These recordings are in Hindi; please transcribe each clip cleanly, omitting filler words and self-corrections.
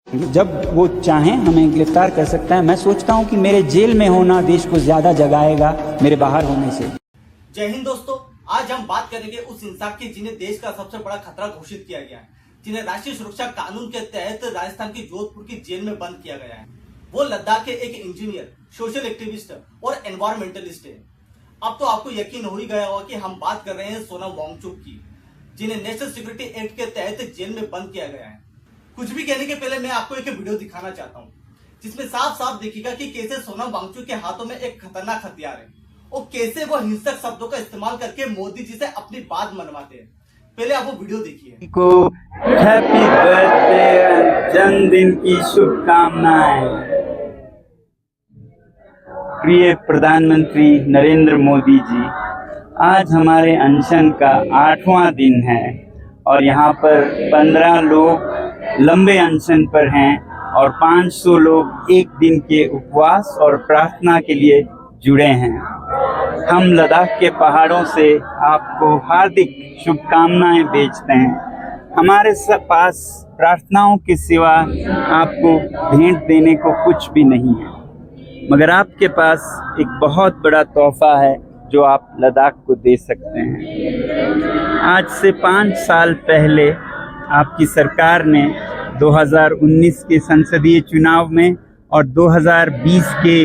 जब वो चाहें हमें गिरफ्तार कर सकता है। मैं सोचता हूं कि मेरे जेल में होना देश को ज्यादा जगाएगा मेरे बाहर होने से। जय हिंद दोस्तों, आज हम बात करेंगे उस इंसान की जिन्हें देश का सबसे बड़ा खतरा घोषित किया गया है, जिन्हें राष्ट्रीय सुरक्षा कानून के तहत राजस्थान की जोधपुर की जेल में बंद किया गया है। वो लद्दाख के एक इंजीनियर, सोशल एक्टिविस्ट और एनवायरमेंटलिस्ट है। अब तो आपको यकीन हो ही गया होगा कि हम बात कर रहे हैं सोनम वांगचुक की, जिन्हें नेशनल सिक्योरिटी एक्ट के तहत जेल में बंद किया गया है। कुछ भी कहने के पहले मैं आपको एक वीडियो दिखाना चाहता हूँ, जिसमें साफ साफ दिखेगा कि कैसे सोनम वांगचुक के हाथों में एक खतरनाक हथियार है और कैसे वो हिंसक शब्दों का इस्तेमाल करके मोदी जी से अपनी बात मनवाते हैं। पहले आप वो वीडियो देखिए। को हैप्पी बर्थडे, जन्मदिन की शुभकामनाएं। प्रिय प्रधानमंत्री नरेंद्र मोदी जी, आज हमारे अनशन का 8वां दिन है और यहाँ पर 15 लोग लंबे अनशन पर हैं और 500 लोग एक दिन के उपवास और प्रार्थना के लिए जुड़े हैं। हम लद्दाख के पहाड़ों से आपको हार्दिक शुभकामनाएं भेजते हैं। हमारे पास प्रार्थनाओं के सिवा आपको भेंट देने को कुछ भी नहीं है, मगर आपके पास एक बहुत बड़ा तोहफा है जो आप लद्दाख को दे सकते हैं। आज से 5 साल पहले आपकी सरकार ने 2019 के संसदीय चुनाव में और 2020 के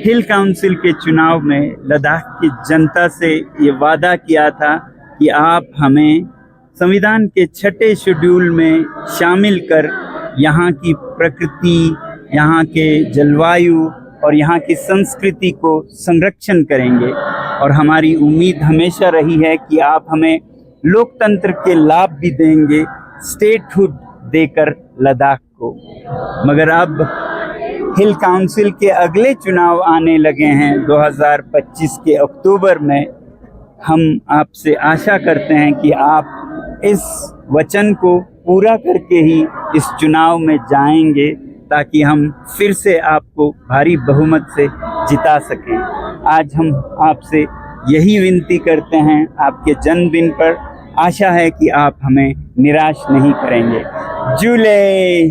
हिल काउंसिल के चुनाव में लद्दाख की जनता से ये वादा किया था कि आप हमें संविधान के 6 शेड्यूल में शामिल कर यहाँ की प्रकृति, यहाँ के जलवायु और यहाँ की संस्कृति को संरक्षण करेंगे। और हमारी उम्मीद हमेशा रही है कि आप हमें लोकतंत्र के लाभ भी देंगे, स्टेटहुड देकर लद्दाख को। मगर अब हिल काउंसिल के अगले चुनाव आने लगे हैं 2025 के अक्टूबर में। हम आपसे आशा करते हैं कि आप इस वचन को पूरा करके ही इस चुनाव में जाएंगे, ताकि हम फिर से आपको भारी बहुमत से जिता सकें। आज हम आपसे यही विनती करते हैं आपके जन्मदिन पर। आशा है कि आप हमें निराश नहीं करेंगे। जुले।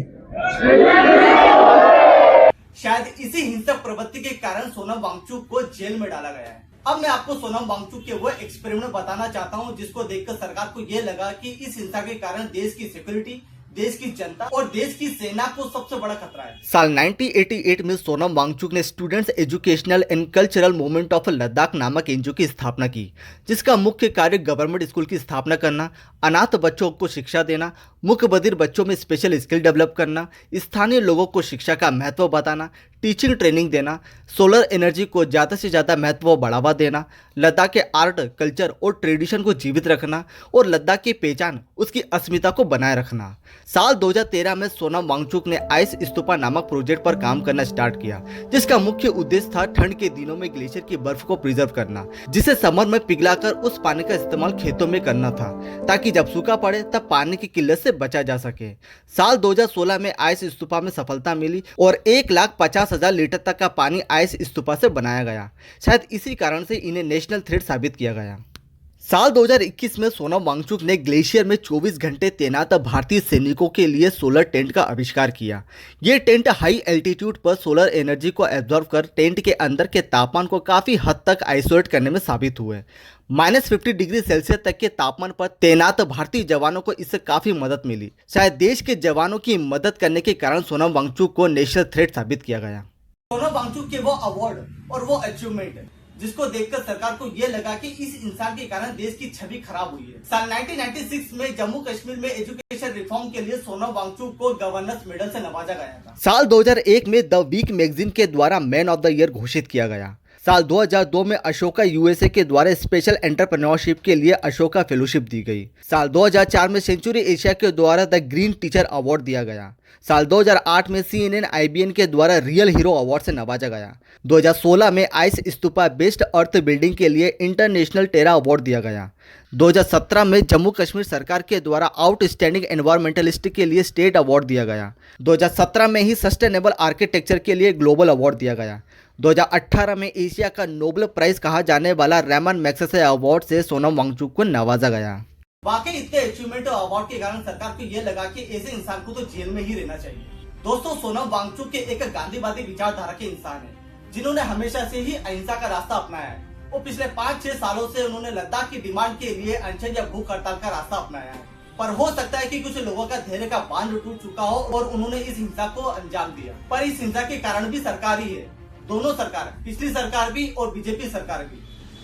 शायद इसी हिंसक प्रवृत्ति के कारण सोनम वांगचुक को जेल में डाला गया है। अब मैं आपको सोनम वांगचुक के वो एक्सपेरिमेंट बताना चाहता हूँ, जिसको देखकर सरकार को ये लगा कि इस हिंसा के कारण देश की सिक्योरिटी, देश की जनता और देश की सेना को सबसे बड़ा खतरा है। साल 1988 में सोनम वांगचुक ने students educational and cultural movement of Ladakh नामक एनजीओ की स्थापना की, जिसका मुख्य कार्य गवर्नमेंट स्कूल की स्थापना करना, अनाथ बच्चों को शिक्षा देना, मूकबधिर बच्चों में स्पेशल स्किल डेवलप करना, स्थानीय लोगों को शिक्षा का महत्व बताना, टीचिंग ट्रेनिंग देना, सोलर एनर्जी को ज़्यादा से ज़्यादा महत्व व बढ़ावा देना, लद्दाख के आर्ट, कल्चर और ट्रेडिशन को जीवित रखना और लद्दाख की पहचान, उसकी अस्मिता को बनाए रखना। साल 2013 में सोनम वांगचुक ने आइस स्तूपा नामक प्रोजेक्ट पर काम करना स्टार्ट किया, जिसका मुख्य उद्देश्य था ठंड के दिनों में ग्लेशियर की बर्फ को प्रिजर्व करना, जिसे समर में पिघलाकर उस पानी का इस्तेमाल खेतों में करना था, ताकि जब सूखा पड़े तब पानी की किल्लत से बचा जा सके। साल 2016 में आइस स्तूपा में सफलता मिली और 1,50,000 लीटर तक का पानी आइस स्तूपा से बनाया गया। शायद इसी कारण से इन्हें नेशनल थ्रेट साबित किया गया। साल 2021 में सोनम वांगचुक ने ग्लेशियर में 24 घंटे तैनात भारतीय सैनिकों के लिए सोलर टेंट का आविष्कार किया। ये टेंट हाई एल्टीट्यूड पर सोलर एनर्जी को एब्जॉर्ब कर टेंट के अंदर के तापमान को काफ़ी हद तक आइसोलेट करने में साबित हुए। -50 डिग्री सेल्सियस तक के तापमान पर तैनात भारतीय जवानों को इससे काफ़ी मदद मिली। शायद देश के जवानों की मदद करने के कारण सोनम वांगचुक को नेशनल थ्रेट साबित किया गया। सोनम वांगचुक के वो अवार्ड और वो अचीवमेंट, जिसको देखकर सरकार को ये लगा कि इस इंसान के कारण देश की छवि खराब हुई है। साल 1996 में जम्मू कश्मीर में एजुकेशन रिफॉर्म के लिए सोनम वांगचुक को गवर्नर्स मेडल से नवाजा गया था। साल 2001 में द वीक मैगजीन के द्वारा मैन ऑफ द ईयर घोषित किया गया। साल 2002 में अशोका यूएसए के द्वारा स्पेशल एंटरप्रेन्योरशिप के लिए अशोका फेलोशिप दी गई। साल 2004 में सेंचुरी एशिया के द्वारा द ग्रीन टीचर अवार्ड दिया गया। साल 2008 में CNN IBN के द्वारा रियल हीरो अवार्ड से नवाजा गया। 2016 में आइस स्तूपा बेस्ट अर्थ बिल्डिंग के लिए इंटरनेशनल टेरा अवार्ड दिया गया। 2017 में जम्मू कश्मीर सरकार के द्वारा आउटस्टैंडिंग एनवायरमेंटलिस्ट के लिए स्टेट अवार्ड दिया गया। 2017 में ही सस्टेनेबल आर्किटेक्चर के लिए ग्लोबल अवार्ड दिया गया। 2018 में एशिया का नोबेल प्राइज कहा जाने वाला रैमन मैग्सेसे अवार्ड से सोनम वांगचुक को नवाजा गया। वाकई इतने अचीवमेंट और अवार्ड के कारण सरकार को यह लगा कि ऐसे इंसान को तो जेल में ही रहना चाहिए। दोस्तों, सोनम वांगचुक के एक गांधीवादी विचारधारा के इंसान है, जिन्होंने हमेशा से ही अहिंसा का रास्ता अपनाया है। वो पिछले 5-6 सालों से उन्होंने लद्दाख की डिमांड के लिए अनशन या भूख हड़ताल का रास्ता अपनाया है। पर हो सकता है कि कुछ लोगों का धैर्य का बांध टूट चुका हो और उन्होंने इस हिंसा को अंजाम दिया। पर इस हिंसा के कारण भी सरकार ही है, दोनों सरकार, पिछली सरकार भी और बीजेपी सरकार भी।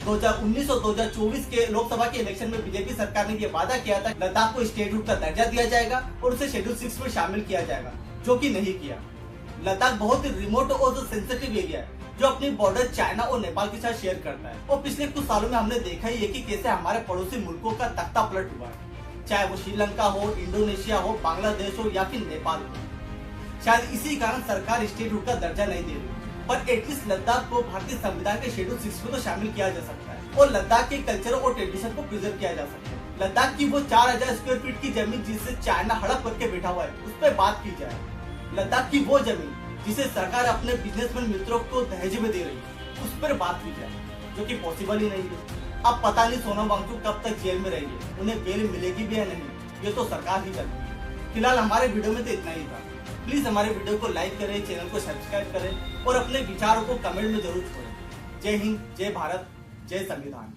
2019 और 2024 के लोकसभा के इलेक्शन में बीजेपी सरकार ने ये वादा किया था लद्दाख को स्टेटहुड का दर्जा दिया जाएगा और उसे शेड्यूल 6 में शामिल किया जाएगा, जो कि नहीं किया। लद्दाख बहुत ही रिमोट और सेंसिटिव एरिया है, जो अपनी बॉर्डर चाइना और नेपाल के साथ शेयर करता है। और पिछले कुछ सालों में हमने देखा ही है कि कैसे हमारे पड़ोसी मुल्कों का तख्ता पलट हुआ है, चाहे वो श्रीलंका हो, इंडोनेशिया हो, बांग्लादेश हो या फिर नेपाल हो। शायद इसी कारण सरकार स्टेटहुड का दर्जा नहीं दे रही, पर एटलीस्ट लद्दाख को भारतीय संविधान के शेड्यूल 6 में तो शामिल किया जा सकता है और लद्दाख के कल्चर और ट्रेडिशन को प्रिजर्व किया जा सकता है। लद्दाख की वो 4000 स्क्वायर फीट की जमीन जिससे चाइना हड़प करके बैठा हुआ है, उस पर बात की जाए। लद्दाख की वो जमीन जिसे सरकार अपने बिजनेसमैन मित्रों को दहेज में दे रही है, उस पर बात की जाए, जो कि पॉसिबल ही नहीं है। अब पता नहीं सोनम वांगचुक कब तक जेल में रहेगी, उन्हें बेल मिलेगी भी या नहीं, ये तो सरकार ही करती। फिलहाल हमारे वीडियो में तो इतना ही था। प्लीज हमारे वीडियो को लाइक करें, चैनल को सब्सक्राइब करें और अपने विचारों को कमेंट में जरूर छोड़ें। जय हिंद, जय भारत, जय संविधान।